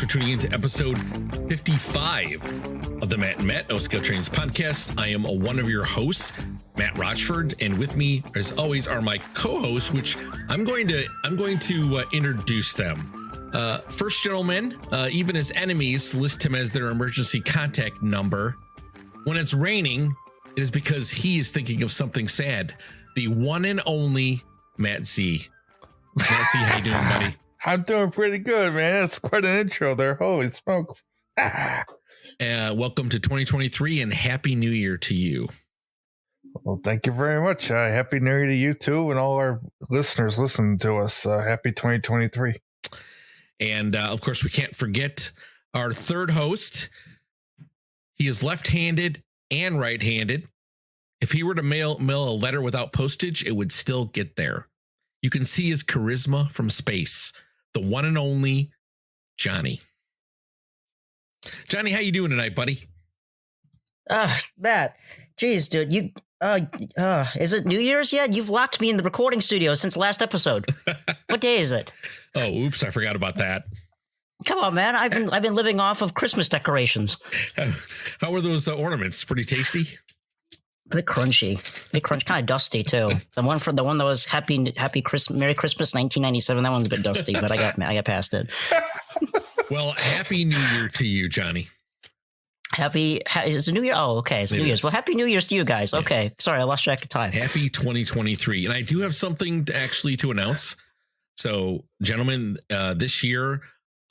for tuning in to episode 55 of the Matt and Matt O-Scale Trainz podcast. I am one of your hosts, Matt Rochford, and with me, as always, are my co-hosts, which I'm going to introduce them. First gentleman, even his enemies list him as their emergency contact number. When it's raining, it is because he is thinking of something sad. The one and only Matt Z. Matt Z, how you doing, buddy? I'm doing pretty good, man. It's quite an intro there. Holy smokes. Welcome to 2023 and Happy New Year to you. Well, thank you very much. Happy New Year to you too and all our listeners listening to us. Happy 2023. And of course, we can't forget our third host. He is left-handed and right-handed. If he were to mail a letter without postage, it would still get there. You can see his charisma from space. The one and only Johnny. Johnny, how you doing tonight, buddy? Matt, geez, dude, you, is it New Year's yet? You've locked me in the recording studio since the last episode. What day is it? Oh, oops, I forgot about that. Come on, man. I've been living off of Christmas decorations. How were those ornaments? Pretty tasty? Bit crunchy, kind of dusty too. The one that was Happy Christmas, Merry Christmas, 1997. That one's a bit dusty, but I got past it. Well, Happy New Year to you, Johnny. Is it New Year? Oh, okay, it's New Year's. Well, Happy New Year's to you guys. Okay, sorry, I lost track of time. Happy 2023, and I do have something to announce. So, gentlemen, this year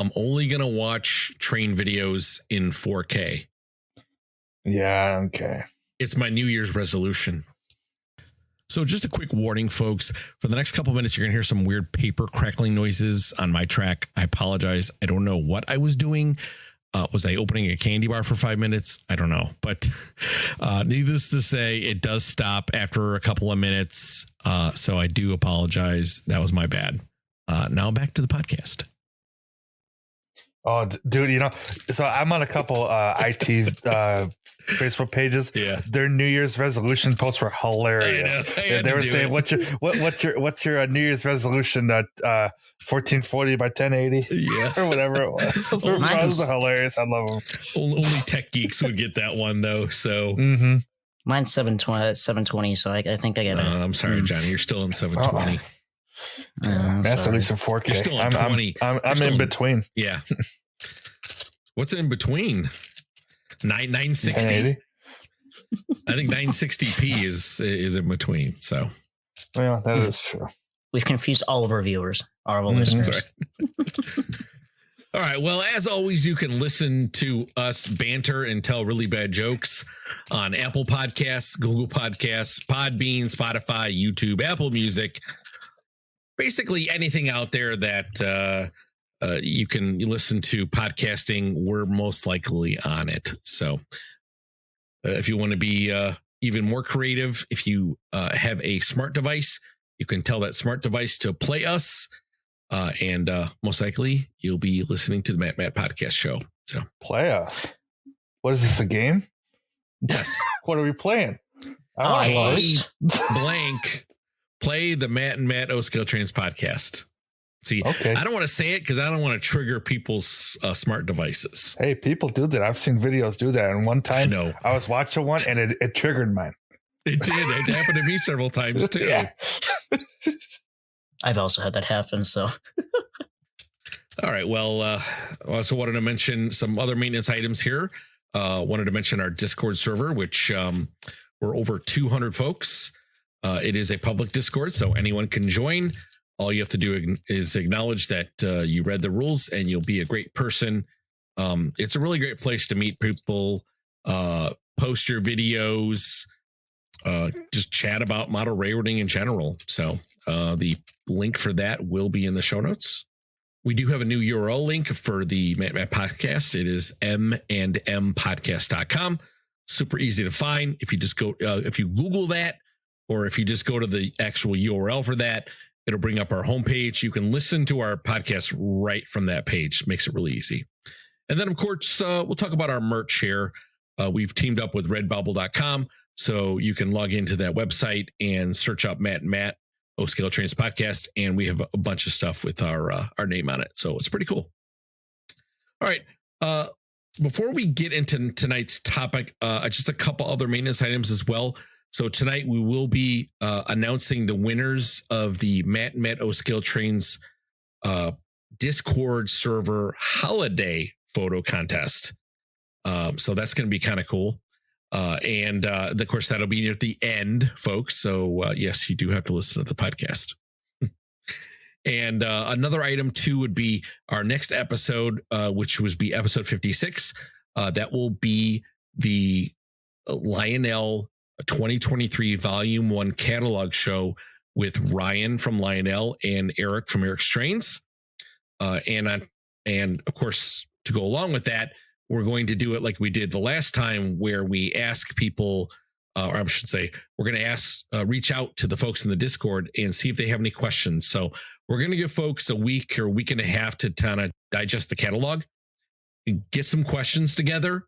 I'm only gonna watch train videos in 4K. Yeah, okay. It's my New Year's resolution. So just a quick warning, folks. For the next couple minutes, you're going to hear some weird paper crackling noises on my track. I apologize. I don't know what I was doing. Was I opening a candy bar for 5 minutes? I don't know. But needless to say, it does stop after a couple of minutes. So I do apologize. That was my bad. Now back to the podcast. Oh, dude, so I'm on a couple IT Facebook pages. Yeah, their New Year's resolution posts were hilarious. They were saying, "What's your New Year's resolution?" 1440 by 1080, yeah, or whatever it was. Those are hilarious. I love them. Only tech geeks would get that one, though. So mine's 720, so I think I get it. I'm sorry, Johnny, you're still in 720. That's at least in 4K. You're still in 20. I'm in between. Yeah. What's in between? 960. I think 960p is in between. So, yeah, that is true. We've confused all of our viewers, our listeners. That's right. All right. Well, as always, you can listen to us banter and tell really bad jokes on Apple Podcasts, Google Podcasts, Podbean, Spotify, YouTube, Apple Music. Basically anything out there that you can listen to podcasting, we're most likely on it. So if you want to be even more creative, if you have a smart device, you can tell that smart device to play us. And most likely you'll be listening to the Matt podcast show. So play us. What is this, a game? Yes. What are we playing? Blank. Play the Matt and Matt O-Scale Trainz podcast. See, okay. I don't want to say it because I don't want to trigger people's smart devices. Hey, people do that. I've seen videos do that. And one time I was watching one and it triggered mine. It did. It happened to me several times too. Yeah. I've also had that happen. So. All right. Well, I also wanted to mention some other maintenance items here. Wanted to mention our Discord server, which we're over 200 folks. It is a public Discord, so anyone can join. All you have to do is acknowledge that you read the rules and you'll be a great person. It's a really great place to meet people, post your videos, just chat about model railroading in general. So the link for that will be in the show notes. We do have a new URL link for the Matt podcast. It is m&mpodcast.com. Super easy to find. If you just go, if you Google that, or if you just go to the actual URL for that, it'll bring up our homepage. You can listen to our podcast right from that page. Makes it really easy. And then, of course, we'll talk about our merch here. We've teamed up with redbubble.com, so you can log into that website and search up Matt and Matt O-Scale Trainz podcast, and we have a bunch of stuff with our name on it. So it's pretty cool. All right. Before we get into tonight's topic, just a couple other maintenance items as well. So tonight we will be announcing the winners of the Matt O'Skill Trainz Discord server holiday photo contest. So that's going to be kind of cool. And of course, that'll be near the end, folks. So yes, you do have to listen to the podcast. And another item too would be our next episode, which would be episode 56. That will be the Lionel 2023 Volume 1 catalog show with Ryan from Lionel and Eric from Eric's Trainz. And of course, to go along with that, we're going to do it like we did the last time, where we ask people, or I should say, we're going to reach out to the folks in the Discord and see if they have any questions. So we're going to give folks a week or week and a half to kind of digest the catalog, get some questions together,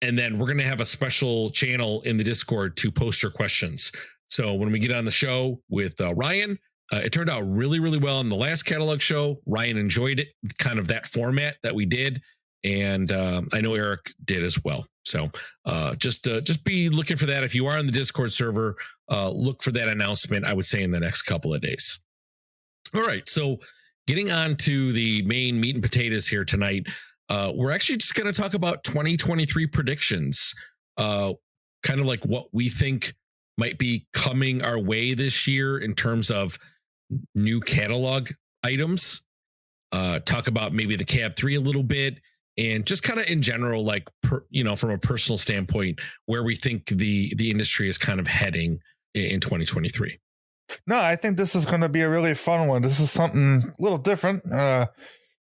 and then we're going to have a special channel in the Discord to post your questions. So when we get on the show with Ryan, it turned out really, really well in the last catalog show. Ryan enjoyed it, kind of that format that we did. And I know Eric did as well. So just be looking for that. If you are on the Discord server, look for that announcement, I would say, in the next couple of days. All right. So getting on to the main meat and potatoes here tonight, we're actually just going to talk about 2023 predictions, kind of like what we think might be coming our way this year in terms of new catalog items. Talk about maybe the Cab 3 a little bit. And just kind of in general, like, from a personal standpoint, where we think the industry is kind of heading in 2023. No, I think this is going to be a really fun one. This is something a little different, kind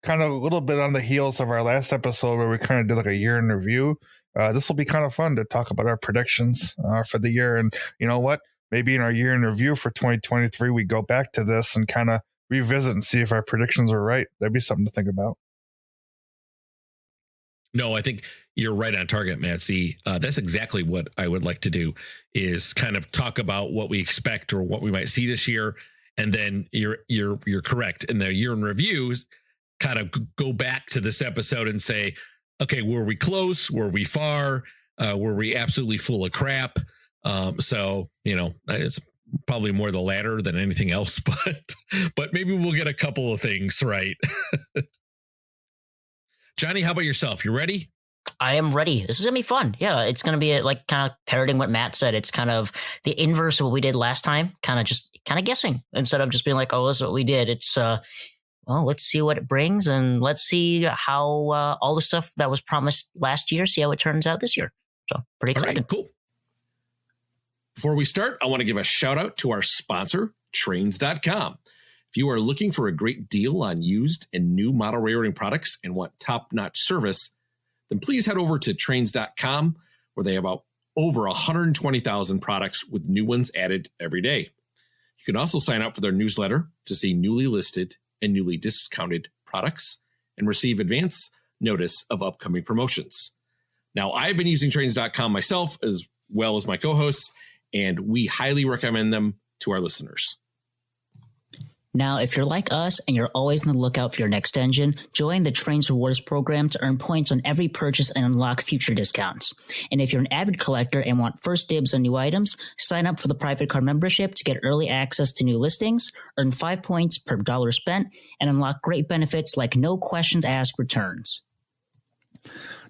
of a little bit on the heels of our last episode where we kind of did like a year in review. This will be kind of fun to talk about our predictions for the year. And you know what? Maybe in our year in review for 2023, we go back to this and kind of revisit and see if our predictions are right. That'd be something to think about. No, I think you're right on target, Matt. See, that's exactly what I would like to do, is kind of talk about what we expect or what we might see this year. And then you're correct. In the year in reviews, kind of go back to this episode and say, okay, were we close? Were we far? Were we absolutely full of crap? So, it's probably more the latter than anything else, but maybe we'll get a couple of things right. Johnny, how about yourself? You ready? I am ready. This is going to be fun. Yeah, it's going to be like kind of parroting what Matt said. It's kind of the inverse of what we did last time, kind of guessing instead of just being like, oh, this is what we did. It's, let's see what it brings, and let's see how all the stuff that was promised last year, see how it turns out this year. So pretty excited. All right, cool. Before we start, I want to give a shout out to our sponsor, Trainz.com. If you are looking for a great deal on used and new model railroading products and want top-notch service, then please head over to Trainz.com, where they have over 120,000 products with new ones added every day. You can also sign up for their newsletter to see newly listed and newly discounted products and receive advance notice of upcoming promotions. Now, I've been using Trainz.com myself as well as my co-hosts, and we highly recommend them to our listeners. Now, if you're like us and you're always on the lookout for your next engine, join the Trainz Rewards program to earn points on every purchase and unlock future discounts. And if you're an avid collector and want first dibs on new items, sign up for the private card membership to get early access to new listings, earn 5 points per dollar spent, and unlock great benefits like no questions asked returns.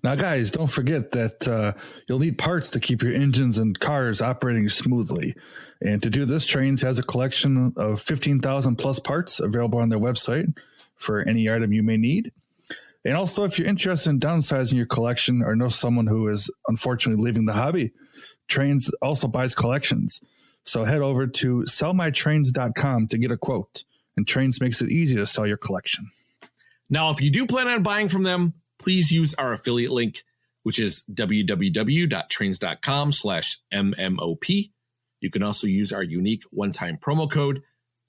Now, guys, don't forget that you'll need parts to keep your engines and cars operating smoothly. And to do this, Trainz has a collection of 15,000 plus parts available on their website for any item you may need. And also, if you're interested in downsizing your collection or know someone who is unfortunately leaving the hobby, Trainz also buys collections. So head over to sellmytrainz.com to get a quote. And Trainz makes it easy to sell your collection. Now, if you do plan on buying from them, please use our affiliate link, which is www.trainz.com/MMOP. You can also use our unique one-time promo code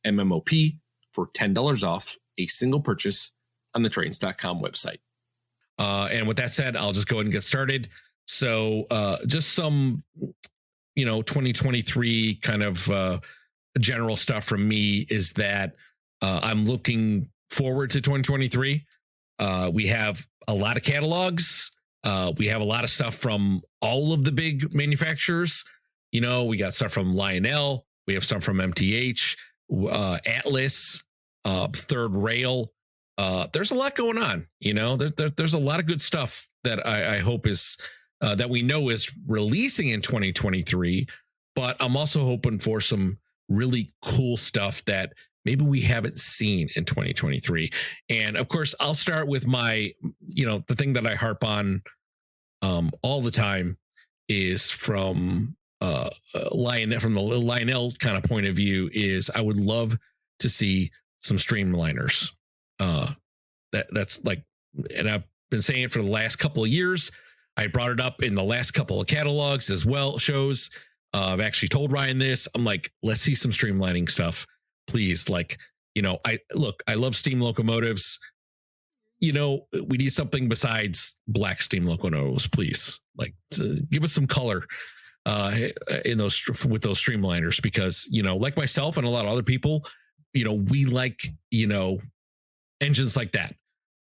MMOP for $10 off a single purchase on the Trainz.com website. And with that said, I'll just go ahead and get started. So just some, 2023 kind of general stuff from me is that I'm looking forward to 2023. We have a lot of catalogs. We have a lot of stuff from all of the big manufacturers. We got stuff from Lionel. We have stuff from MTH, Atlas, Third Rail. There's a lot going on. There's a lot of good stuff that I hope is that we know is releasing in 2023. But I'm also hoping for some really cool stuff that maybe we haven't seen in 2023. And of course, I'll start with my, the thing that I harp on all the time is from the Lionel kind of point of view is I would love to see some streamliners. That's like, and I've been saying it for the last couple of years. I brought it up in the last couple of catalogs as well, shows. I've actually told Ryan this. I'm like, let's see some streamlining stuff, please. Like, I love steam locomotives. We need something besides black steam locomotives, please. Like, give us some color in those with those streamliners, because like myself and a lot of other people, we like engines like that.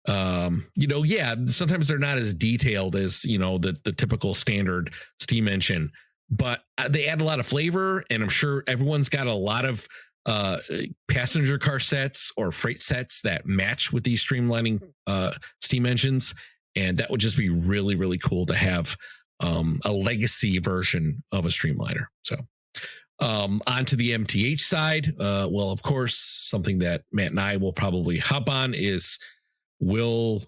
Sometimes they're not as detailed as the typical standard steam engine, but they add a lot of flavor, and I'm sure everyone's got a lot of passenger car sets or freight sets that match with these streamlining steam engines, and that would just be really, really cool to have a legacy version of a streamliner. So onto the MTH side, well, of course, something that Matt and I will probably hop on is where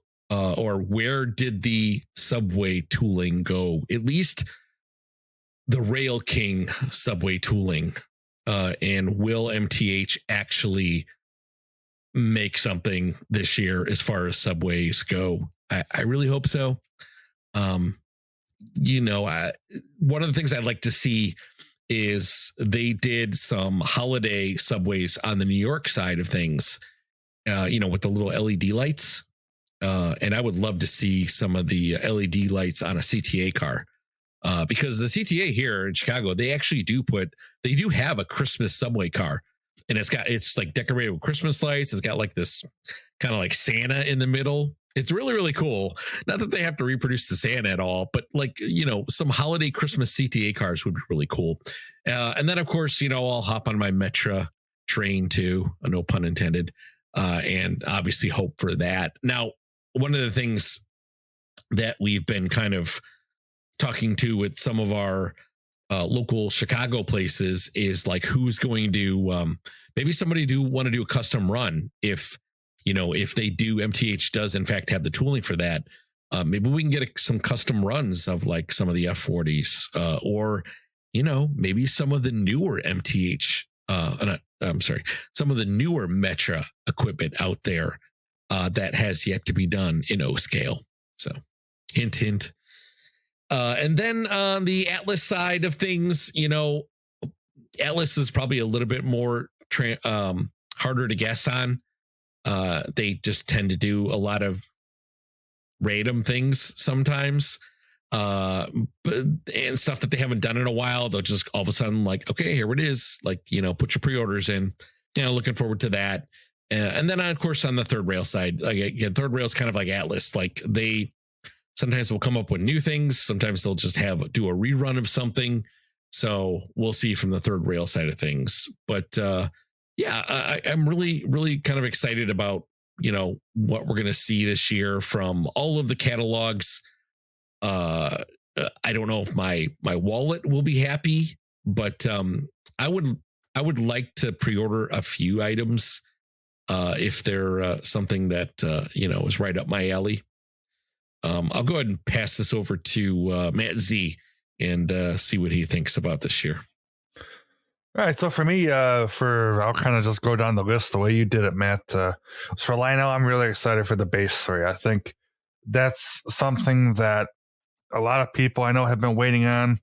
did the subway tooling go? At least the Rail King subway tooling, and will MTH actually make something this year as far as subways go? I really hope so. One of the things I'd like to see is they did some holiday subways on the New York side of things, with the little LED lights. And I would love to see some of the LED lights on a CTA car. Because the CTA here in Chicago, they actually do have a Christmas subway car, and it's like decorated with Christmas lights. It's got like this kind of like Santa in the middle. It's really, really cool. Not that they have to reproduce the Santa at all, but like, some holiday Christmas CTA cars would be really cool. And then of course, I'll hop on my Metra train too, no pun intended. And obviously hope for that. Now, one of the things that we've been kind of talking to with some of our local Chicago places is like, who's going to maybe somebody want to do a custom run if they do, MTH does in fact have the tooling for that. Maybe we can get some custom runs of like some of the F40s or maybe some of the newer MTH some of the newer Metra equipment out there that has yet to be done in O scale. So hint, hint. And then on the Atlas side of things, Atlas is probably a little bit more harder to guess on. They just tend to do a lot of random things sometimes, and stuff that they haven't done in a while. They'll just all of a sudden like, okay, here it is. Like, put your pre-orders in. Looking forward to that. And then of course on the Third Rail side, like again, Third Rail is kind of like Atlas. Like they sometimes will come up with new things. Sometimes they'll just do a rerun of something. So we'll see from the Third Rail side of things. But I'm really, really kind of excited about, what we're going to see this year from all of the catalogs. I don't know if my wallet will be happy, but I would like to pre-order a few items if they're something that, is right up my alley. I'll go ahead and pass this over to Matt Z and see what he thinks about this year. All right. So for me, I'll kind of just go down the list the way you did it, Matt. For Lionel, I'm really excited for the base 3. I think that's something that a lot of people I know have been waiting on,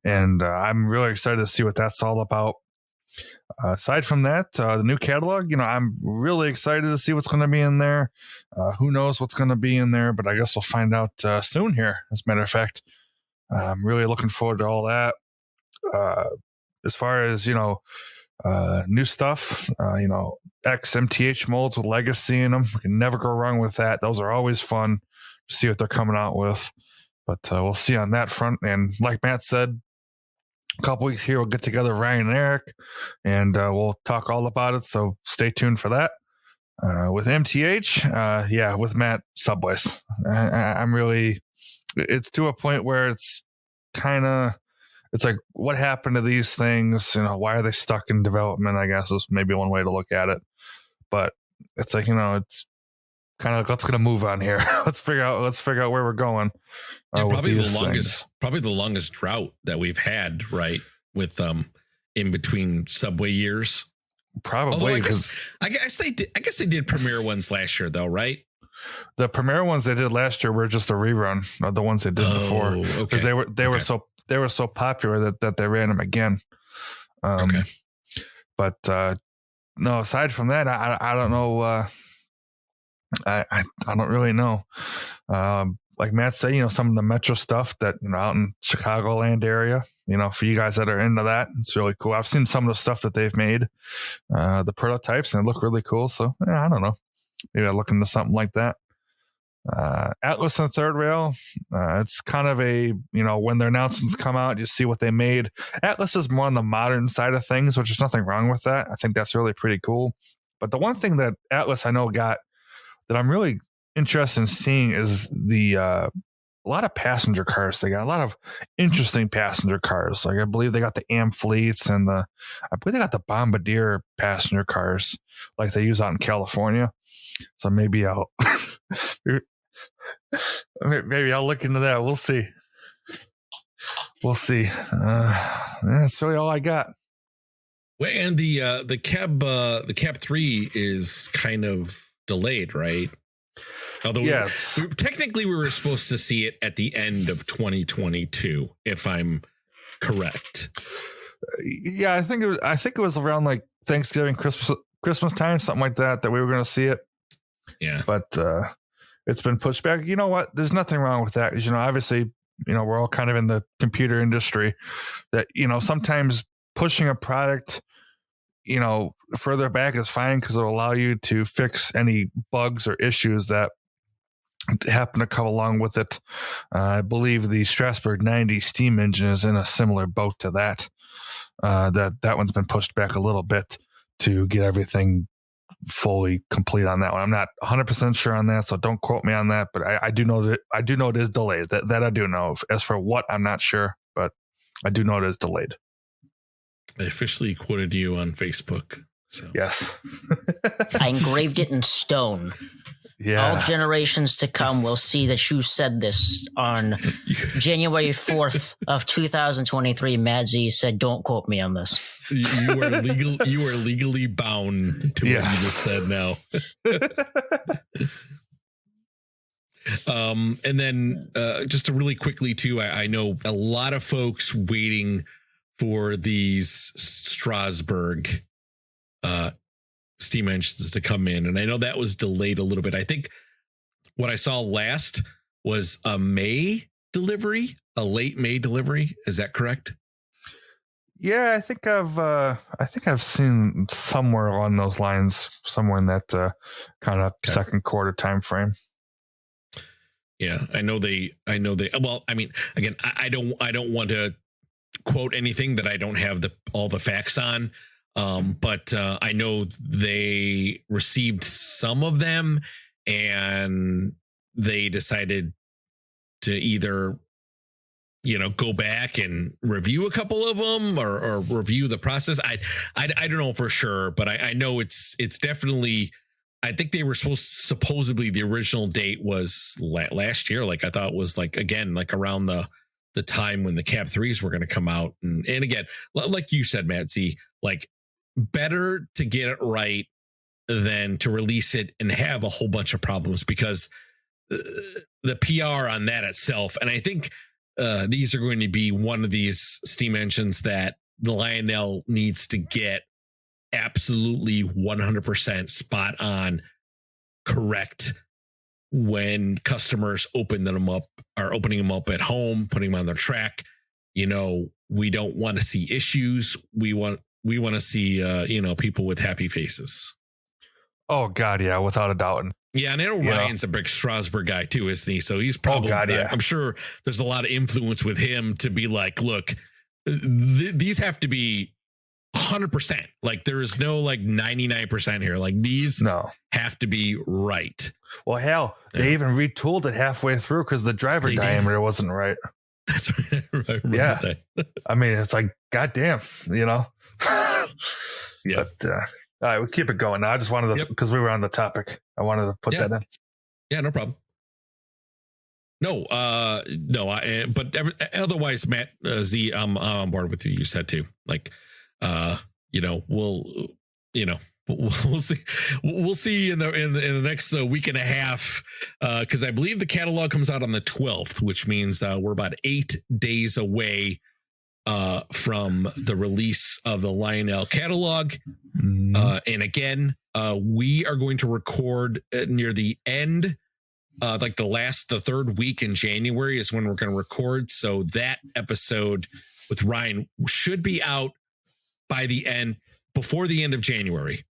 and I'm really excited to see what that's all about. Aside from that, the new catalog, I'm really excited to see what's going to be in there. Who knows what's going to be in there, but I guess we'll find out soon here, as a matter of fact. I'm really looking forward to all that. As far as, new stuff, XMTH molds with legacy in them. We can never go wrong with that. Those are always fun to see what they're coming out with. But we'll see on that front. And like Matt said, a couple weeks here, we'll get together, Ryan and Eric, and we'll talk all about it. So stay tuned for that. With MTH, with Matt, Subways. I'm really, it's to a point where it's like, what happened to these things? Why are they stuck in development? I guess is maybe one way to look at it. But it's like, it's kind of like, let's get a move on here. let's figure out where we're going. Probably the longest drought that we've had, right? With in between Subway years. Probably because I guess they did premiere ones last year though, right? The premiere ones they did last year were just a rerun of the ones they did before, because they were so popular that they ran them again. But no, aside from that, I don't know. I don't really know. Like Matt said, some of the Metro stuff that, out in Chicagoland area, for you guys that are into that, it's really cool. I've seen some of the stuff that they've made, the prototypes, and they look really cool. So I don't know. Maybe I'll look into something like that. Atlas and Third Rail, it's kind of a, when their announcements come out, you see what they made. Atlas is more on the modern side of things, which is nothing wrong with that. I think that's really pretty cool. But the one thing that Atlas I know got that I'm really interested in seeing is a lot of passenger cars. They got a lot of interesting passenger cars. Like I believe they got the Fleets and I believe they got the Bombardier passenger cars like they use out in California. So maybe I'll look into that. We'll see. That's really all I got. Well, and the cab 3 is kind of delayed, right? Although yes, technically we were supposed to see it at the end of 2022, if I'm correct. Yeah, I think it was around like Thanksgiving, Christmas time, something like that we were going to see it. Yeah, but it's been pushed back. You know what? There's nothing wrong with that, because obviously, we're all kind of in the computer industry. That sometimes pushing a product, further back is fine because it'll allow you to fix any bugs or issues that happen to come along with it. I believe the Strasbourg 90 steam engine is in a similar boat to that. That one's been pushed back a little bit to get everything fully complete on that one. I'm not 100% sure on that, so don't quote me on that. But I do know it is delayed. That I do know. As for what, I'm not sure, but I do know it is delayed. I officially quoted you on Facebook. So yes, I engraved it in stone. Yeah. All generations to come will see that you said this on January 4th of 2023. Matt Z said, "Don't quote me on this." You are legally bound to what you just said now. And then just to really quickly too, I know a lot of folks waiting for these Strasbourg steam engines to come in, and I know that was delayed a little bit. I think what I saw last was a late May delivery. Is that correct? Yeah, I think I've seen somewhere along those lines, somewhere in that kind of second quarter time frame. Yeah, I know they. Well, I mean, again, I don't want to quote anything that I don't have all the facts on. But I know they received some of them, and they decided to either, go back and review a couple of them or review the process. I don't know for sure, but I know it's definitely. I think they were supposedly the original date was last year. Like I thought it was like around the time when the Cab 3s were going to come out, and again, like you said, Matt Z, like. Better to get it right than to release it and have a whole bunch of problems, because the PR on that itself. And I think these are going to be one of these steam engines that the Lionel needs to get absolutely 100% spot on correct when customers opening them up at home, putting them on their track. We don't want to see issues. We want we want to see, people with happy faces. Oh God, yeah, without a doubt. Yeah, and I know Ryan's a big Strasbourg guy too, isn't he? So he's probably. I'm sure there's a lot of influence with him to be like, look, these have to be 100%. Like there is no like 99% here. Like these have to be right. Well, hell, they even retooled it halfway through because the driver diameter wasn't right. That's right. Yeah. I mean, it's like, goddamn, Yeah. But, all right, we'll keep it going. Now, I just wanted to, because we were on the topic, I wanted to put that in. Yeah, no problem. No, but otherwise, Matt, Z, I'm on board with you. You said too, like, we'll see. We'll see in the next week and a half, because I believe the catalog comes out on the 12th, which means we're about 8 days away from the release of the Lionel catalog. And again, we are going to record near the end, like the third week in January is when we're going to record. So that episode with Ryan should be out before the end of January.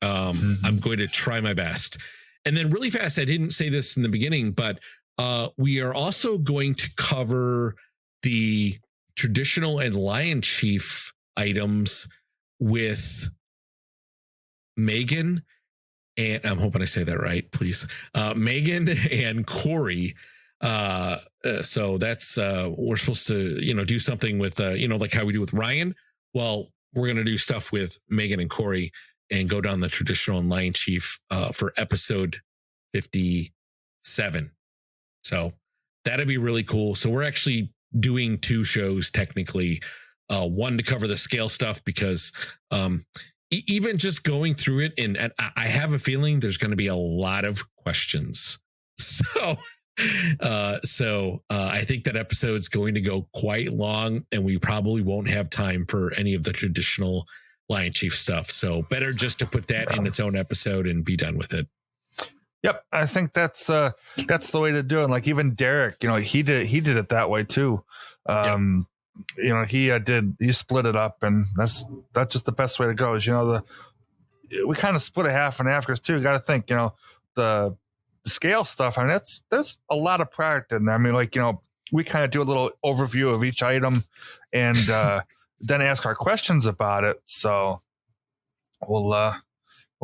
I'm going to try my best. And then really fast, I didn't say this in the beginning, but we are also going to cover the traditional and Lion Chief items with Megan, and I'm hoping I say that right, please. Megan and Corey. So that's we're supposed to, do something with like how we do with Ryan. Well, we're going to do stuff with Megan and Corey and go down the traditional and Lion Chief for episode 57. So that'd be really cool. So we're actually doing 2 shows technically, one to cover the scale stuff because even just going through it, and I have a feeling there's going to be a lot of questions. So I think that episode's going to go quite long, and we probably won't have time for any of the traditional Lion Chief stuff. So better just to put that in its own episode and be done with it. Yep, I think that's the way to do it. Like even Derek, he did it that way too. He split it up, and that's just the best way to go. Is we kind of split it half and half because too. You got to think, the scale stuff. I mean, there's a lot of product in there. I mean, we kind of do a little overview of each item, and then ask our questions about it. So we'll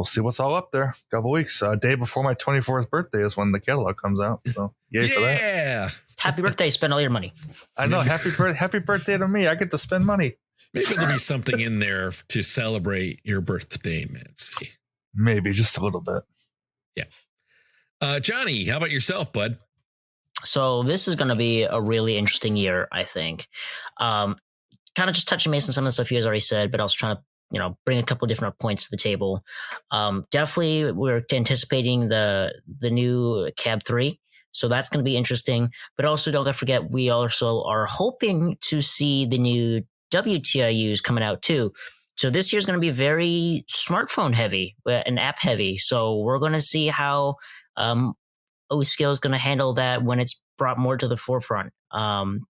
see what's all up there. A couple weeks. Day before my 24th birthday is when the catalog comes out. So yay for that. Yeah. Happy birthday. Spend all your money. I know. Happy birthday to me. I get to spend money. Maybe there'll be something in there to celebrate your birthday, Nancy. Maybe just a little bit. Yeah. Johnny, how about yourself, bud? So this is going to be a really interesting year, I think. Kind of just touching base on some of the stuff you guys already said, but I was trying to bring a couple of different points to the table. Definitely, we're anticipating the new Cab 3. So that's going to be interesting. But also, don't forget, we also are hoping to see the new WTIUs coming out too. So this year's going to be very smartphone heavy and app heavy. So we're going to see how O-Scale is going to handle that when it's brought more to the forefront. I'm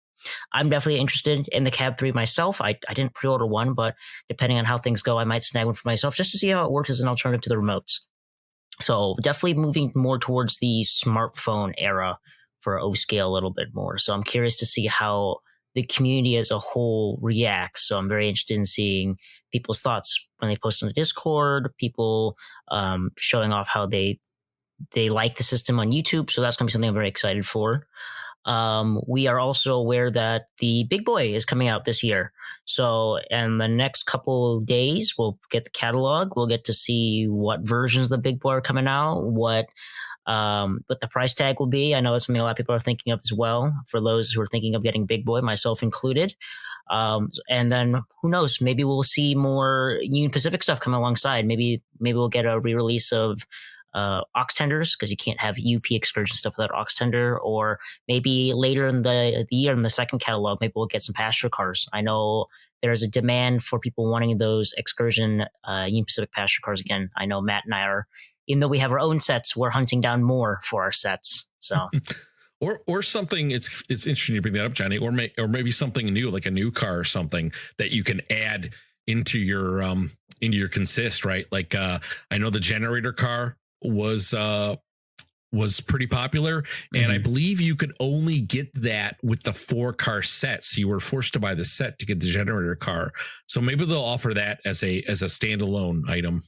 definitely interested in the Cab 3 myself. I didn't pre-order one, but depending on how things go, I might snag one for myself just to see how it works as an alternative to the remotes. So definitely moving more towards the smartphone era for O-Scale a little bit more. So I'm curious to see how the community as a whole reacts. So I'm very interested in seeing people's thoughts when they post on the Discord, people showing off how they like the system on YouTube. So that's going to be something I'm very excited for. We are also aware that the Big Boy is coming out this year. So in the next couple of days, we'll get the catalog. We'll get to see what versions of the Big Boy are coming out, what the price tag will be. I know that's something a lot of people are thinking of as well, for those who are thinking of getting Big Boy, myself included. And then who knows, maybe we'll see more Union Pacific stuff come alongside. Maybe we'll get a re-release of aux tenders, because you can't have UP excursion stuff without aux tender, or maybe later in the year in the second catalog, maybe we'll get some passenger cars. I know there's a demand for people wanting those excursion Union Pacific passenger cars again. I know Matt and I are, even though we have our own sets, we're hunting down more for our sets. So or something, it's interesting you bring that up, Johnny, or maybe something new, like a new car or something that you can add into your consist, right? Like I know the generator car was pretty popular, and I believe you could only get that with the 4-car set. So you were forced to buy the set to get the generator car. So maybe they'll offer that as a standalone item.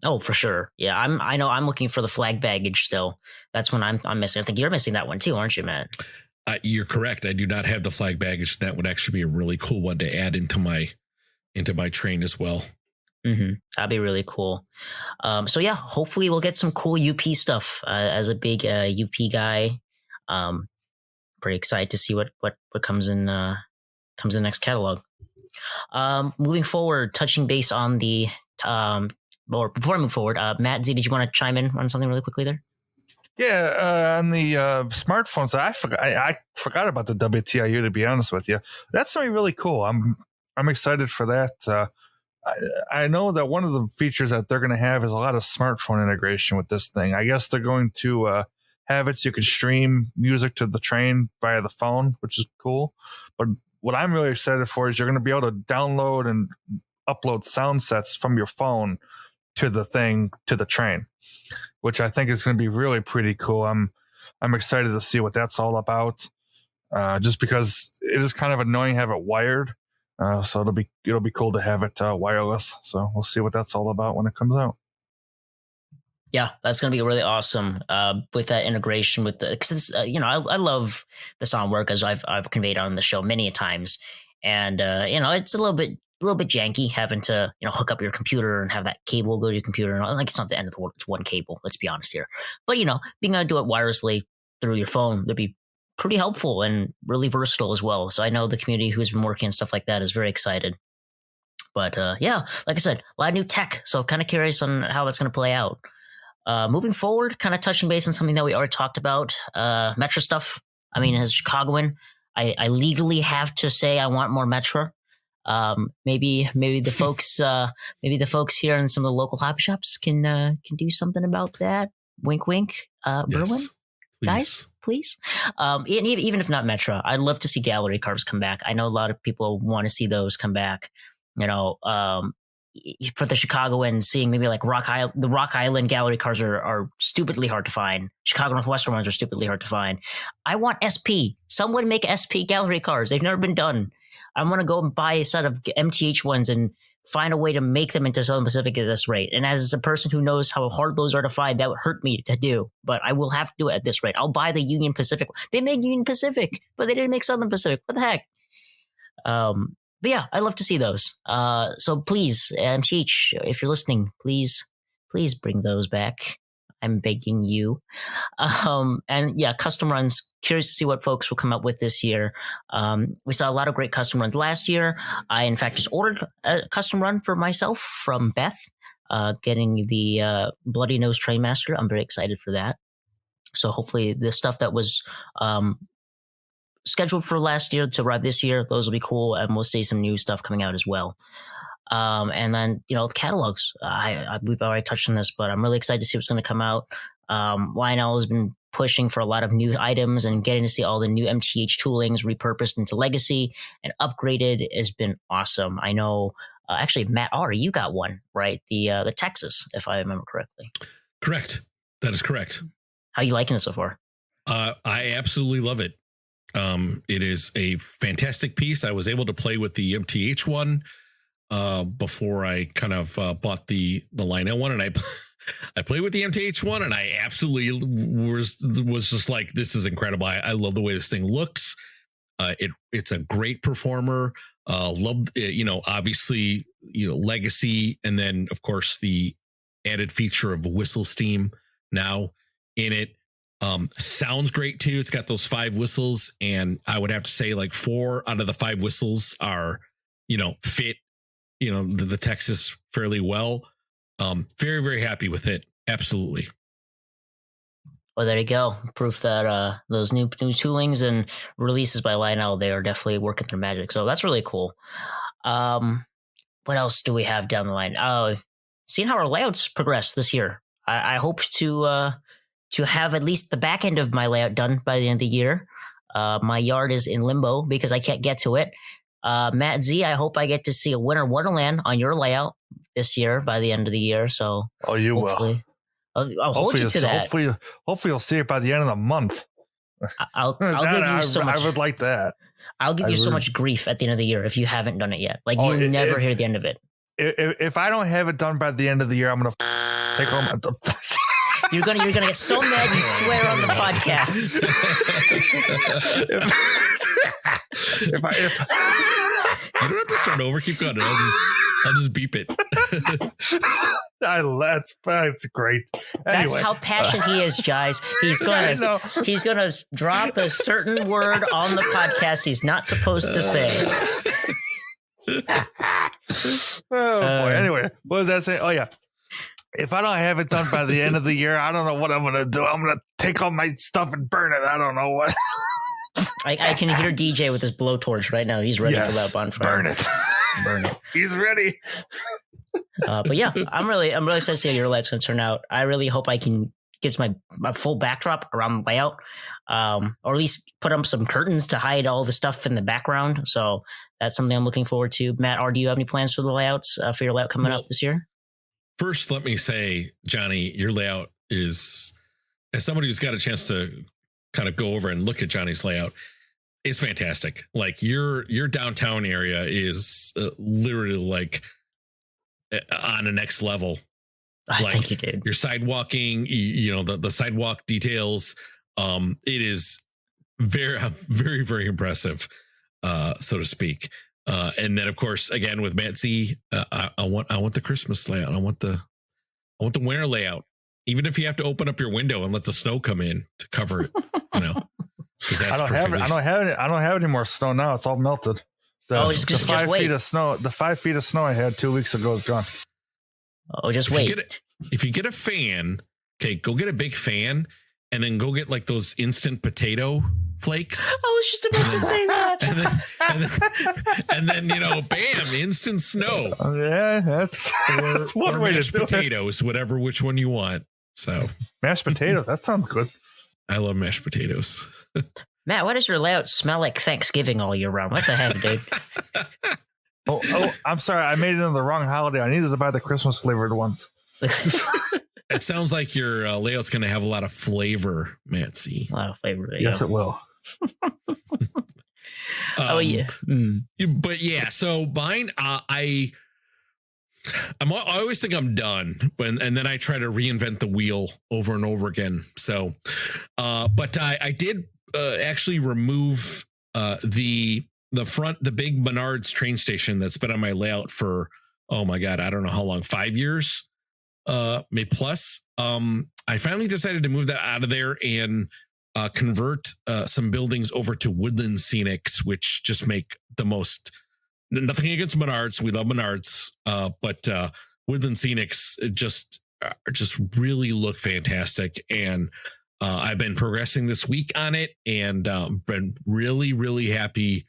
Oh, for sure. Yeah, I know I'm looking for the flag baggage still. That's when I'm missing. I think you're missing that one too, aren't you, Matt? You're correct. I do not have the flag baggage. That would actually be a really cool one to add into my train as well. That'd be really cool. So yeah, hopefully we'll get some cool UP stuff. As a big UP guy, pretty excited to see what comes in the next catalog. Moving forward, touching base on the or before I move forward, Matt Z, did you want to chime in on something really quickly there? Yeah, on the smartphones, I forgot about the WTIU. To be honest with you, that's something really cool. I'm excited for that. I know that one of the features that they're going to have is a lot of smartphone integration with this thing. I guess they're going to have it so you can stream music to the train via the phone, which is cool. But what I'm really excited for is you're going to be able to download and upload sound sets from your phone to the train, which I think is going to be really pretty cool. I'm excited to see what that's all about. Just because it is kind of annoying to have it wired. So it'll be cool to have it wireless. So we'll see what that's all about when it comes out. Yeah, that's going to be really awesome with that integration with the, because I love the sound work, as I've conveyed on the show many a times, and it's a little bit janky having to hook up your computer and have that cable go to your computer, and like it's not the end of the world. It's one cable. Let's be honest here, but being able to do it wirelessly through your phone would be pretty helpful and really versatile as well. So I know the community who's been working and stuff like that is very excited. But yeah, like I said, a lot of new tech. So kind of curious on how that's going to play out. Moving forward, kind of touching base on something that we already talked about, Metro stuff. I mean, as a Chicagoan, I legally have to say I want more Metro. Maybe the folks here in some of the local hobby shops can do something about that. Wink, wink. Berwin, yes, guys, please. Even if not Metro, I'd love to see gallery cars come back. I know a lot of people want to see those come back. For the Chicagoans, seeing maybe like the Rock Island gallery cars are stupidly hard to find. Chicago Northwestern ones are stupidly hard to find. I want SP. Someone make SP gallery cars. They've never been done. I want to go and buy a set of MTH ones and find a way to make them into Southern Pacific at this rate. And as a person who knows how hard those are to find, that would hurt me to do. But I will have to do it at this rate. I'll buy the Union Pacific. They made Union Pacific, but they didn't make Southern Pacific. What the heck? But yeah, I'd love to see those. So please, MTH, if you're listening, please bring those back. I'm begging you. And yeah, custom runs. Curious to see what folks will come up with this year. We saw a lot of great custom runs last year. I, in fact, just ordered a custom run for myself from Beth, getting the Bloody Nose Trainmaster. I'm very excited for that. So hopefully the stuff that was scheduled for last year to arrive this year, those will be cool, and we'll see some new stuff coming out as well. And then, the catalogs, we've already touched on this, but I'm really excited to see what's going to come out. Lionel has been pushing for a lot of new items, and getting to see all the new MTH toolings repurposed into Legacy and upgraded has been awesome. I know, actually, Matt R., you got one, right? The Texas, if I remember correctly. Correct. That is correct. How are you liking it so far? I absolutely love it. It is a fantastic piece. I was able to play with the MTH one before I kind of bought the Lionel one, and I played with the MTH one, and I absolutely was just like, this is incredible. I love the way this thing looks. It's a great performer. Love, obviously, Legacy, and then of course the added feature of whistle steam now in it. Sounds great too. It's got those 5 whistles, and I would have to say like 4 out of the 5 whistles are, fit, the Texas fairly well. Very, very happy with it. Absolutely. Well, there you go. Proof that those new toolings and releases by Lionel, they are definitely working their magic. So that's really cool. What else do we have down the line? Seeing how our layouts progress this year. I hope to have at least the back end of my layout done by the end of the year. My yard is in limbo because I can't get to it. Matt Z, I hope I get to see a Winter Wonderland on your layout this year by the end of the year. So you hopefully, I'll hold you to that. Hopefully you'll see it by the end of the month. I'll give you so much. I would like that. I'll give you so much grief at the end of the year if you haven't done it yet. Like you'll never hear the end of it. If I don't have it done by the end of the year, I'm gonna take home. You're gonna get so mad you swear on the podcast. if you don't have to start over. Keep going. I'll just beep it. That's great. Anyway, that's how passionate he is, guys. He's gonna drop a certain word on the podcast he's not supposed to say. Boy. Anyway, what was that saying? Oh yeah. If I don't have it done by the end of the year, I don't know what I'm gonna do. I'm gonna take all my stuff and burn it. I don't know what. I can hear DJ with his blowtorch right now. He's ready for that bonfire. Burn it. He's ready. But yeah, I'm really excited to see how your layout's gonna turn out. I really hope I can get my full backdrop around the layout, or at least put up some curtains to hide all the stuff in the background. So that's something I'm looking forward to. Matt R, do you have any plans for the layouts for your layout coming out this year? First, let me say, Johnny, your layout is, as somebody who's got a chance to kind of go over and look at Johnny's layout, is fantastic. Like your downtown area is literally like on a next level. I think you did. Your sidewalking, the sidewalk details. It is very, very, very impressive, so to speak. And then, of course, again with Matt Z, I want the Christmas layout. I want the winter layout. Even if you have to open up your window and let the snow come in to cover it, because that's I don't have any more snow now. It's all melted. Just 5 wait. feet of snow. The 5 feet of snow I had 2 weeks ago is gone. Oh, just wait. If you get a fan, okay, go get a big fan, and then go get like those instant potato flakes. I was just about to say that. and then bam, instant snow. Yeah, that's one way to do potatoes, which one you want. So mashed potatoes, that sounds good. I love mashed potatoes. Matt, why does your layout smell like Thanksgiving all year round? What the heck, dude? Oh, I'm sorry. I made it into the wrong holiday. I needed to buy the Christmas flavored ones. It sounds like your layout's going to have a lot of flavor, Matt C. A lot of flavor. Yes, it will. Oh, yeah. But yeah, so mine, I always think I'm done, and then I try to reinvent the wheel over and over again. So, but I did actually remove the big Menards train station that's been on my layout for, oh my God, I don't know how long, 5 years, maybe plus. I finally decided to move that out of there and convert some buildings over to Woodland Scenics, which just make the most. Nothing against Menards, we love Menards, but Woodland Scenics just really look fantastic, and I've been progressing this week on it, and been really, really happy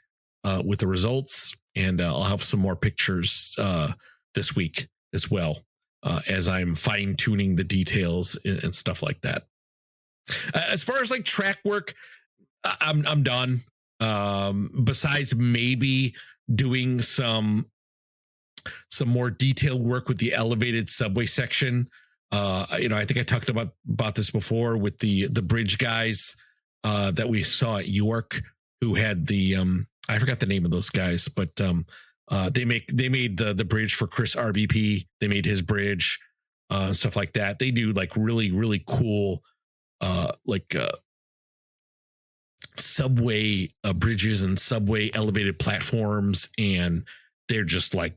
with the results. And I'll have some more pictures this week as well, as I'm fine tuning the details and stuff like that. As far as like track work, I'm done. Besides maybe doing some more detailed work with the elevated subway section. I think I talked about this before with the bridge guys that we saw at York, who had the I forgot the name of those guys, but they made the bridge for Chris RBP. They made his bridge, stuff like that. They do like really, really cool subway bridges and subway elevated platforms, and they're just like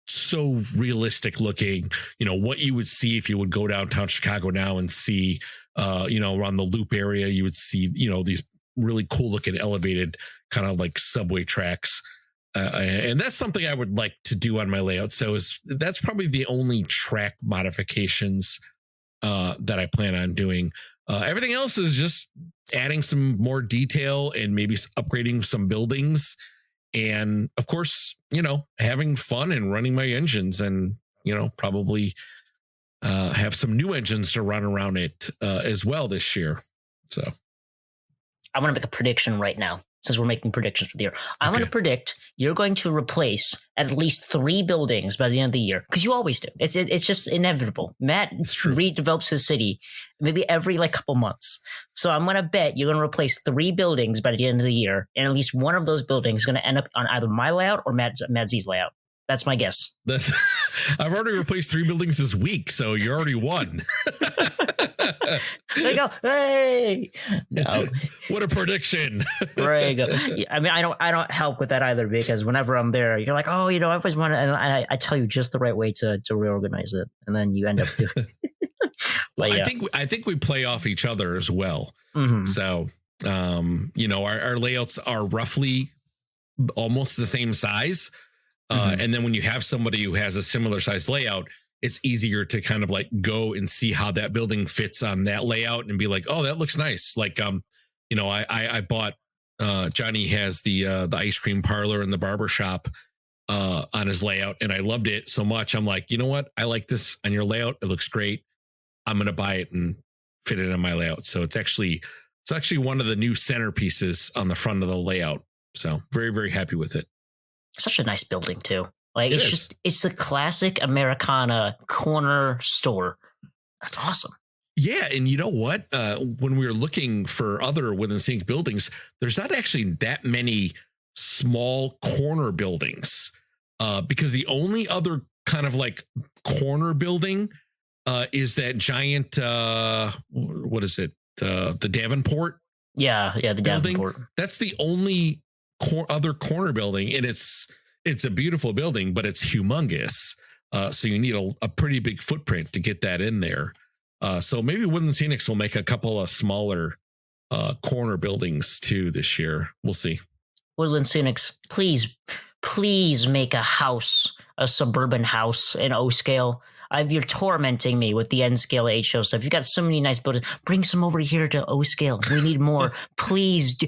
so realistic looking. What you would see if you would go downtown Chicago now and see around the Loop area, you would see these really cool looking elevated kind of like subway tracks, and that's something I would like to do on my layout. So that's probably the only track modifications that I plan on doing. Everything else is just adding some more detail and maybe upgrading some buildings. And of course, having fun and running my engines, and, probably have some new engines to run around it as well this year. So I'm going to make a prediction right now. since we're making predictions for the year. I'm going to predict you're going to replace at least 3 buildings by the end of the year, because you always do. It's just inevitable. Matt redevelops his city maybe every couple months. So I'm going to bet you're going to replace 3 buildings by the end of the year, and at least one of those buildings is going to end up on either my layout or Matt Z's layout. That's my guess. I've already replaced 3 buildings this week, so you already won. There you go. Hey, no. What a prediction! There you go. I mean, I don't help with that either, because whenever I'm there, you're like, oh, I've always wanted, and I tell you just the right way to reorganize it, and then you end up doing. Well, yeah. I think we play off each other as well. Mm-hmm. So, our layouts are roughly almost the same size. And then when you have somebody who has a similar size layout, it's easier to kind of go and see how that building fits on that layout and be like, oh, that looks nice. I bought, Johnny has the ice cream parlor and the barber shop on his layout, and I loved it so much. I'm like, you know what? I like this on your layout. It looks great. I'm going to buy it and fit it on my layout. So it's actually one of the new centerpieces on the front of the layout. So very, very happy with it. Such a nice building too. It's a classic Americana corner store. That's awesome. Yeah. And you know what? When we were looking for other Within Sync buildings, there's not actually that many small corner buildings, because the only other kind of corner building is that giant, what is it? The Davenport. Yeah. The building. Davenport. That's the only other corner building, and it's a beautiful building, but it's humongous. So you need a pretty big footprint to get that in there. So maybe Woodland Scenics will make a couple of smaller corner buildings too this year. We'll see. Woodland Scenics, please make a suburban house in O scale. You're tormenting me with the N scale H show stuff. You've got so many nice buildings. Bring some over here to O scale. We need more. Please do.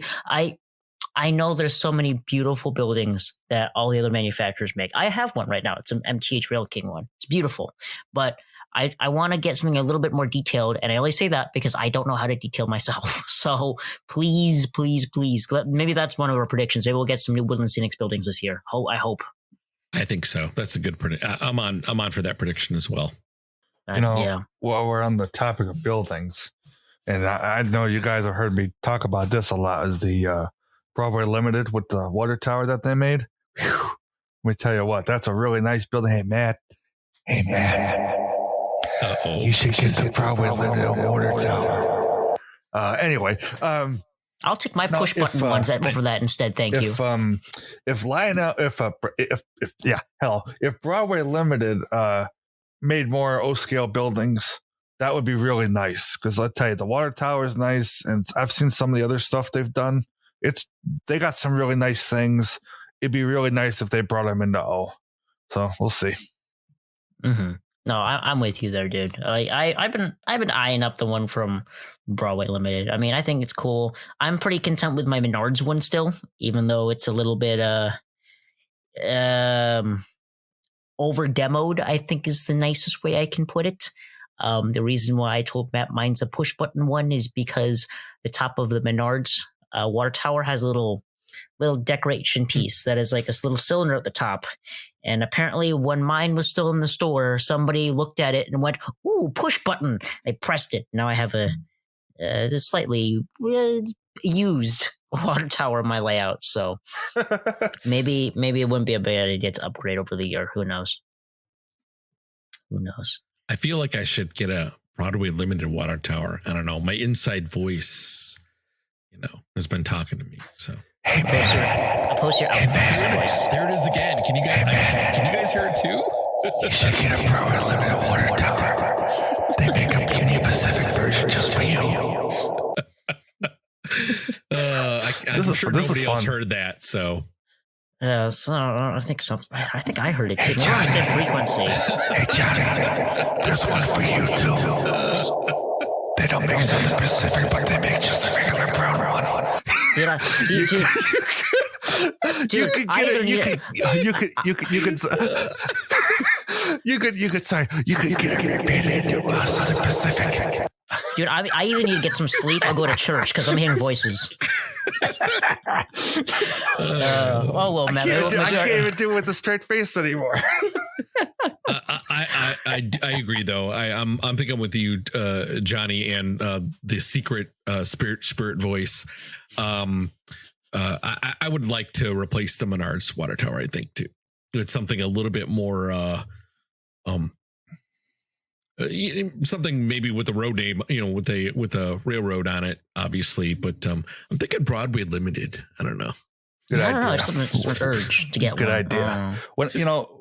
I know there's so many beautiful buildings that all the other manufacturers make. I have one right now. It's an MTH Rail King one. It's beautiful. But I want to get something a little bit more detailed. And I only say that because I don't know how to detail myself. So please. Maybe that's one of our predictions. Maybe we'll get some new Woodland Scenics buildings this year. I hope. I think so. That's a good prediction. I'm on for that prediction as well. While we're on the topic of buildings, and I know you guys have heard me talk about this a lot, is the Broadway Limited with the water tower that they made. Whew. Let me tell you what, that's a really nice building. Hey, Matt. Uh-oh. You should get the Broadway Limited water tower. Anyway, I'll take my push button ones over that instead. Thank you. If Broadway Limited made more O scale buildings, that would be really nice. Because I'll tell you, the water tower is nice, and I've seen some of the other stuff they've done. They got some really nice things. It'd be really nice if they brought them into O. So we'll see. Mm-hmm. No, I'm with you there, dude. I've been eyeing up the one from Broadway Limited. I mean, I think it's cool. I'm pretty content with my Menards one still, even though it's a little bit over demoed, I think is the nicest way I can put it. The reason why I told Matt mine's a push button one is because the top of the Menards water tower has a little decoration piece that is like this little cylinder at the top. And apparently when mine was still in the store, somebody looked at it and went, ooh, push button. They pressed it. Now I have a slightly used water tower in my layout. So maybe it wouldn't be a bad idea to upgrade over the year. Who knows? I feel like I should get a Broadway Limited water tower. I don't know. My inside voice, has been talking to me. So hey, post your voice. There it is again. Can you guys hear it too? You should get a Broadway Limited water tower. They make a Union Pacific version just for you. I'm sure nobody else heard that. So. Yeah, so I think I heard it too. Hey, Johnny, same frequency. Hey, Johnny, there's one for you too. They don't make Southern Pacific, but they make just a regular brown one. Dude, you could get it into Southern Pacific. Dude, I even need to get some sleep. I'll go to church because I'm hearing voices. Oh well, man. I can't even do it with a straight face anymore. I agree though. I'm thinking with you, Johnny, and the secret spirit voice. I would like to replace the Menards water tower. I think too. It's something a little bit more. Something maybe with the road name, with a railroad on it, obviously. But I'm thinking Broadway Limited. I don't know. Good idea. I don't know. It's some urge to get good one. idea.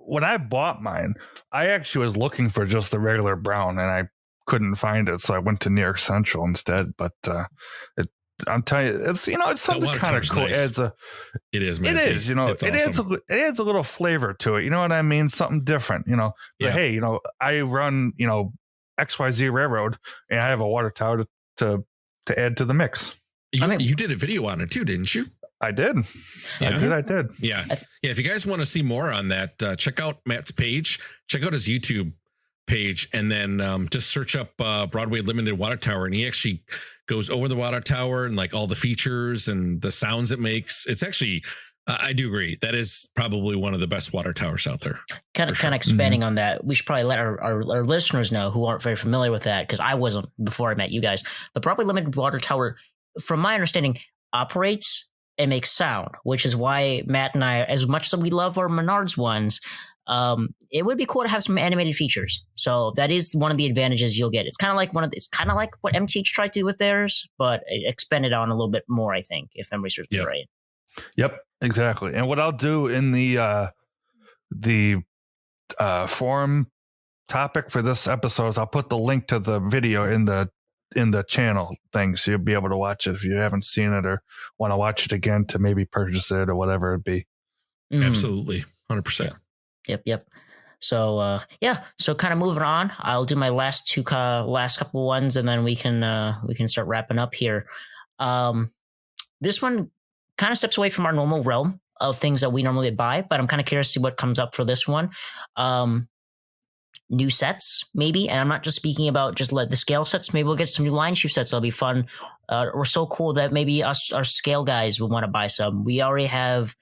When I bought mine, I actually was looking for just the regular brown, and I couldn't find it, so I went to New York Central instead. But I'm telling you, it's something kind of cool. Nice. It is. Man. It is. Awesome. It adds a little flavor to it. You know what I mean? Something different. But hey, I run XYZ Railroad, and I have a water tower to add to the mix. You did a video on it too, didn't you? I did. Yeah. I did. Yeah. If you guys want to see more on that, check out Matt's page. Check out his YouTube page, and then just search up Broadway Limited Water Tower, and he actually goes over the water tower and like all the features and the sounds it makes. It's actually, I do agree, that is probably one of the best water towers out there. Kind of expanding on that, we should probably let our listeners know who aren't very familiar with that, because I wasn't before I met you guys. The Broadway Limited Water Tower, from my understanding, operates and makes sound, which is why Matt and I, as much as we love our Menards ones, it would be cool to have some animated features. So that is one of the advantages you'll get. It's kind of like what MTH tried to do with theirs, but it expanded on a little bit more, I think, if memory serves me right. Yep, exactly. And what I'll do in the forum topic for this episode is I'll put the link to the video in the channel thing, so you'll be able to watch it if you haven't seen it or want to watch it again to maybe purchase it or whatever it be. Absolutely, 100%. Yep. So so kind of moving on, I'll do my last couple ones, and then we can start wrapping up here. This one kind of steps away from our normal realm of things that we normally buy, but I'm kind of curious to see what comes up for this one. New sets, maybe, and I'm not just speaking about just the scale sets. Maybe we'll get some new line shoe sets. That'll be fun. We're so cool that maybe our scale guys will want to buy some. We already have.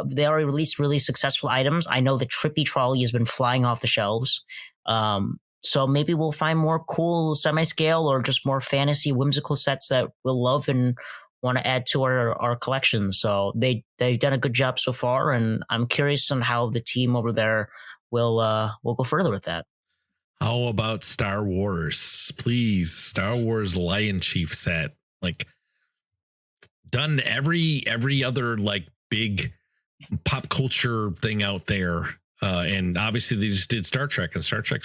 They already released really successful items. I know the Trippy Trolley has been flying off the shelves. So maybe we'll find more cool semi-scale or just more fantasy whimsical sets that we'll love and want to add to our collection. So they've done a good job so far, and I'm curious on how the team over there will go further with that. How about Star Wars? Please, Star Wars Lion Chief set. Like, done every other like big pop culture thing out there, and obviously they just did Star Trek, and Star Trek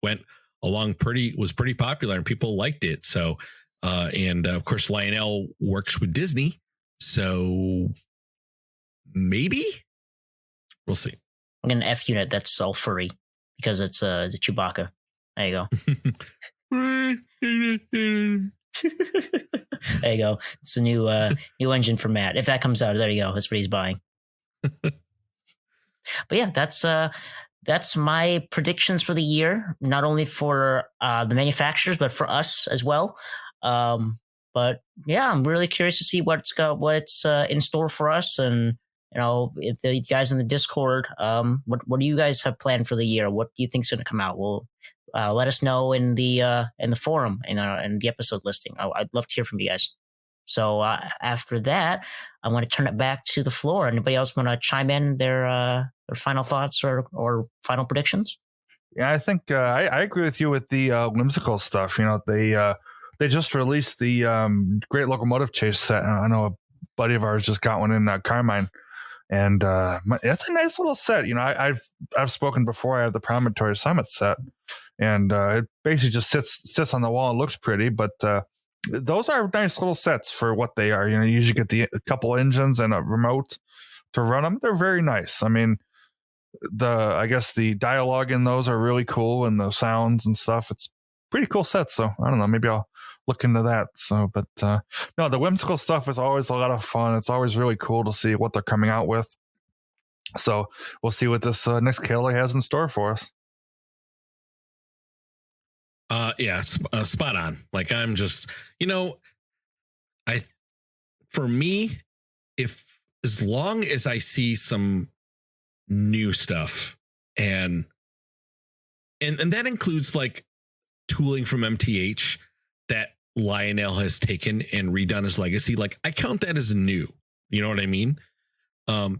went along was pretty popular and people liked it. So and of course Lionel works with Disney, so maybe we'll see. I'm gonna F unit that's all furry because it's Chewbacca. There you go. There you go. It's a new engine for Matt. If that comes out, there you go. That's what he's buying. But yeah, that's my predictions for the year, not only for the manufacturers but for us as well. But yeah, I'm really curious to see what's in store for us, and if the guys in the Discord, what do you guys have planned for the year? What do you think's going to come out? Well, let us know in the forum and the episode listing. I'd love to hear from you guys. So after that, I want to turn it back to the floor. Anybody else want to chime in their final thoughts or final predictions? Yeah, I think I agree with you with the whimsical stuff. They just released the Great Locomotive Chase set. I know a buddy of ours just got one in Carmine, and it's a nice little set. I've spoken before. I have the Promontory Summit set, and it basically just sits on the wall and looks pretty, but. Those are nice little sets for what they are. You usually get a couple engines and a remote to run them. They're very nice. I mean, I guess the dialogue in those are really cool, and the sounds and stuff. It's pretty cool sets. So I don't know, maybe I'll look into that. So, but no, the whimsical stuff is always a lot of fun. It's always really cool to see what they're coming out with. So we'll see what this next catalog has in store for us. Spot on. Like, I'm just, for me, as long as I see some new stuff and that includes like tooling from MTH that Lionel has taken and redone his legacy, like I count that as new. You know what I mean?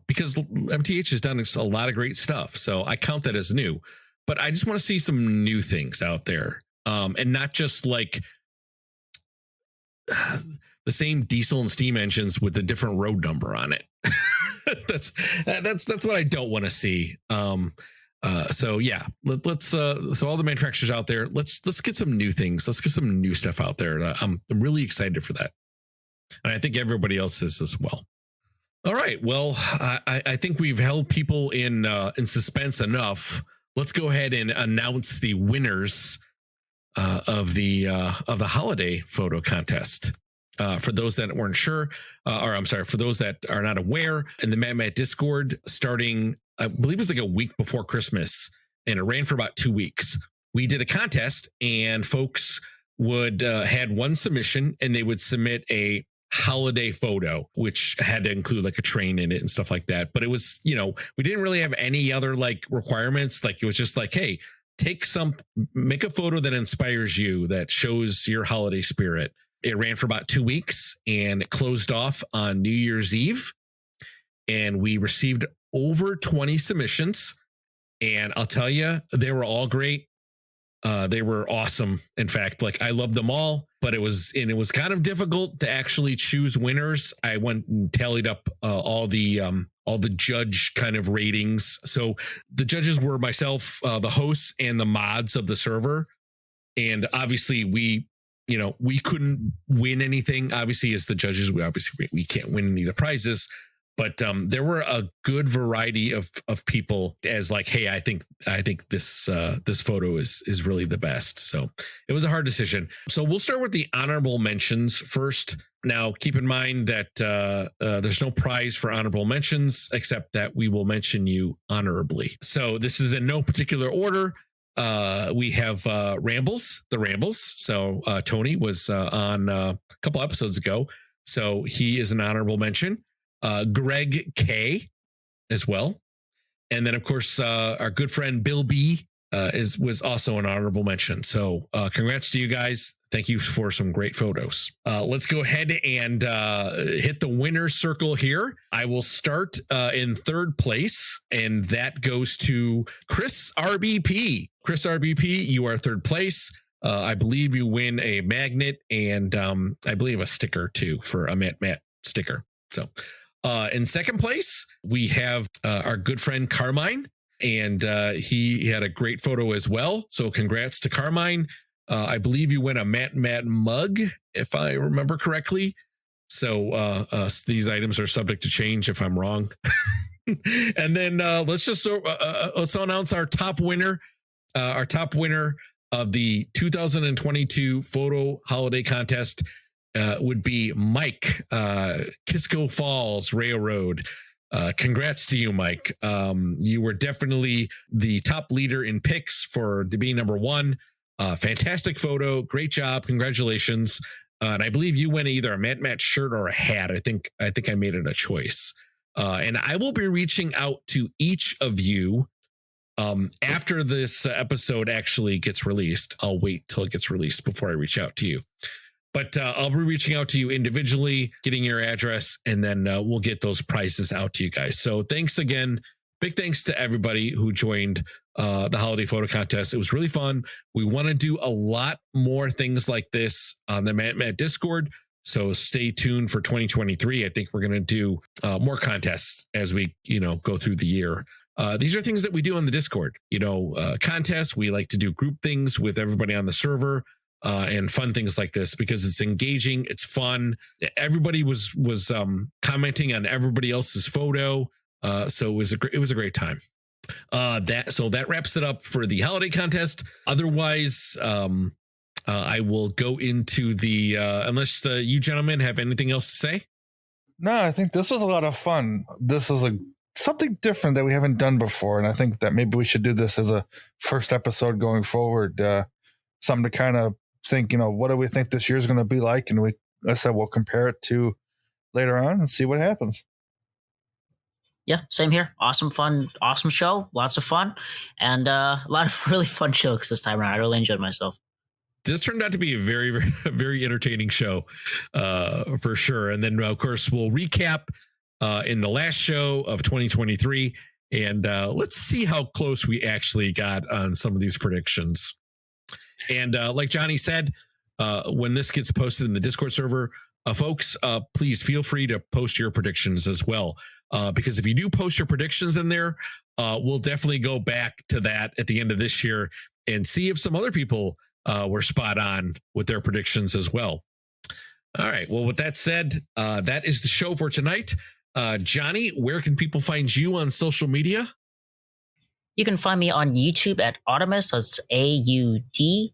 Because MTH has done a lot of great stuff. So I count that as new, but I just want to see some new things out there. And not just like the same diesel and steam engines with a different road number on it. that's what I don't want to see. So yeah, let's so all the manufacturers out there, let's get some new things. Let's get some new stuff out there. I'm really excited for that. And I think everybody else is as well. All right. Well, I think we've held people in suspense enough. Let's go ahead and announce the winners of the holiday photo contest. For those that weren't sure, for those that are not aware, in the Matt Discord, starting, I believe it was like a week before Christmas, and it ran for about 2 weeks. We did a contest, and folks would had one submission, and they would submit a holiday photo, which had to include like a train in it and stuff like that. But it was, we didn't really have any other like requirements. Like it was just like, hey, make a photo that inspires you, that shows your holiday spirit. It ran for about 2 weeks and it closed off on New Year's Eve. And we received over 20 submissions. And I'll tell you, they were all great. They were awesome. In fact, like I loved them all, but it was kind of difficult to actually choose winners. I went and tallied up all the judge kind of ratings. So the judges were myself, the hosts, and the mods of the server. And obviously we couldn't win anything. Obviously, as the judges, we can't win any of the prizes. But there were a good variety of people as like, hey, I think this photo is really the best. So it was a hard decision. So we'll start with the honorable mentions first. Now, keep in mind that there's no prize for honorable mentions, except that we will mention you honorably. So this is in no particular order. We have the Rambles. So Tony was on a couple episodes ago. So he is an honorable mention. Greg K as well. And then of course, our good friend Bill B was also an honorable mention. So congrats to you guys. Thank you for some great photos. Let's go ahead and hit the winner's circle here. I will start in third place, and that goes to Chris RBP. Chris RBP, you are third place. I believe you win a magnet and I believe a sticker too, for a Matt sticker. So in second place, we have our good friend Carmine, and he had a great photo as well. So congrats to Carmine. I believe you win a Matt mug, if I remember correctly. So these items are subject to change if I'm wrong. And then let's announce our top winner. Our top winner of the 2022 photo holiday contest would be Mike, Kisco Falls Railroad. Congrats to you, Mike. You were definitely the top leader in picks for to be number one. Fantastic photo. Great job. Congratulations. And I believe you win either a Matt shirt or a hat. I think I made it a choice. And I will be reaching out to each of you after this episode actually gets released. I'll wait till it gets released before I reach out to you. But I'll be reaching out to you individually, getting your address, and then we'll get those prizes out to you guys. So thanks again. Big thanks to everybody who joined the holiday photo contest. It was really fun. We want to do a lot more things like this on the Matt Discord. So stay tuned for 2023. I think we're going to do more contests as we, go through the year. These are things that we do on the Discord, contests. We like to do group things with everybody on the server. And fun things like this because it's engaging, it's fun. Everybody was commenting on everybody else's photo, so it was a great time. That wraps it up for the holiday contest. Otherwise, I will go into the unless you gentlemen have anything else to say. No, I think this was a lot of fun. This was something different that we haven't done before, and I think that maybe we should do this as a first episode going forward. Something to kind of think, what do we think this year's going to be like? And I said we'll compare it to later on and see what happens. Yeah, same here. Awesome, fun, awesome show. Lots of fun, and a lot of really fun jokes this time around. I really enjoyed myself. This turned out to be a very, very, very entertaining show, for sure. And then, of course, we'll recap in the last show of 2023, and let's see how close we actually got on some of these predictions. And like Johnny said, when this gets posted in the Discord server, folks, please feel free to post your predictions as well. Because if you do post your predictions in there, we'll definitely go back to that at the end of this year and see if some other people were spot on with their predictions as well. All right. Well, with that said, that is the show for tonight. Johnny, where can people find you on social media? You can find me on YouTube at Audamus. That's AUDAMUS.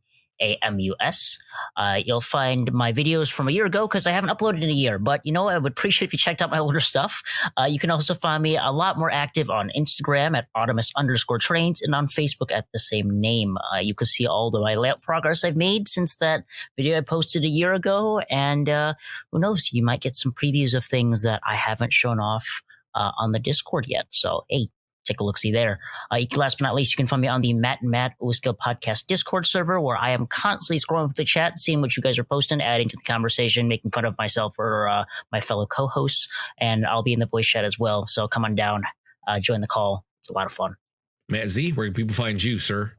You'll find my videos from a year ago because I haven't uploaded in a year. But you know, I would appreciate if you checked out my older stuff. You can also find me a lot more active on Instagram at Audamus_Trainz and on Facebook at the same name. You can see all the my layout progress I've made since that video I posted a year ago. And who knows, you might get some previews of things that I haven't shown off on the Discord yet. So, hey, take a look-see there. Last but not least, you can find me on the Matt and Matt Uskill Podcast Discord server, where I am constantly scrolling through the chat, seeing what you guys are posting, adding to the conversation, making fun of myself or my fellow co-hosts, and I'll be in the voice chat as well. So come on down, join the call. It's a lot of fun. Matt Z, where can people find you, sir?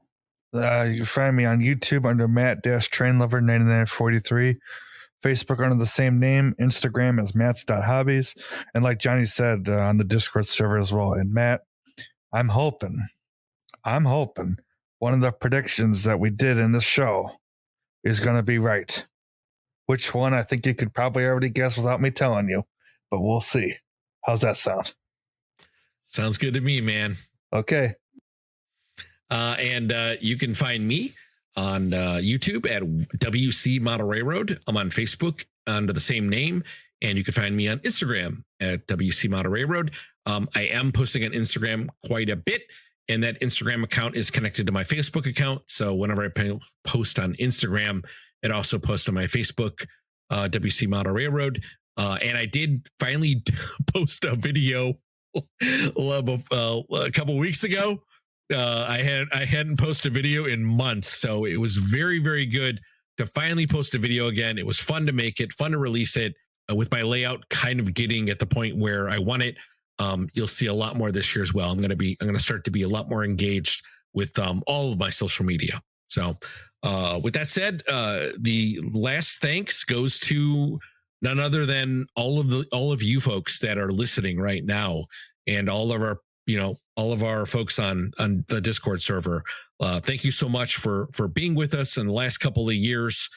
You can find me on YouTube under Matt-Trainlover9943. Facebook under the same name, Instagram as Matts.hobbies, and like Johnny said, on the Discord server as well. And Matt, I'm hoping one of the predictions that we did in this show is going to be right. Which one, I think you could probably already guess without me telling you, but we'll see. How's that sound? Sounds good to me, man. Okay. And you can find me on YouTube at WC Model Railroad. I'm on Facebook under the same name. And you can find me on Instagram at WC Model Railroad. I am posting on Instagram quite a bit, and that Instagram account is connected to my Facebook account. So whenever I post on Instagram, it also posts on my Facebook, WC Model Railroad. And I did finally post a video a couple weeks ago. I hadn't posted a video in months, so it was very, very good to finally post a video again. It was fun to make it, fun to release it. With my layout kind of getting at the point where I want it, you'll see a lot more this year as well. I'm going to start to be a lot more engaged with all of my social media. So with that said, the last thanks goes to none other than all of you folks that are listening right now, and all of our folks on the Discord server. Thank you so much for being with us in the last couple of years.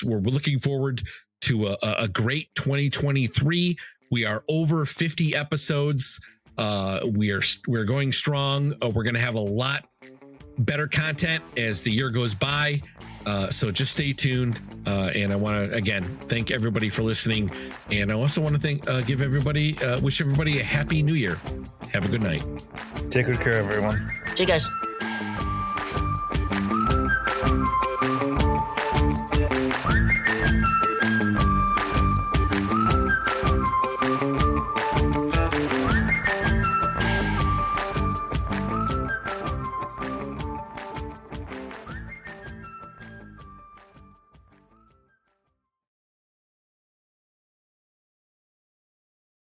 We're looking forward to a great 2023. We are over 50 episodes. We're going strong. We're going to have a lot better content as the year goes by. So just stay tuned. And I want to again thank everybody for listening. And I also want to wish everybody a happy new year. Have a good night. Take good care, everyone. See you guys.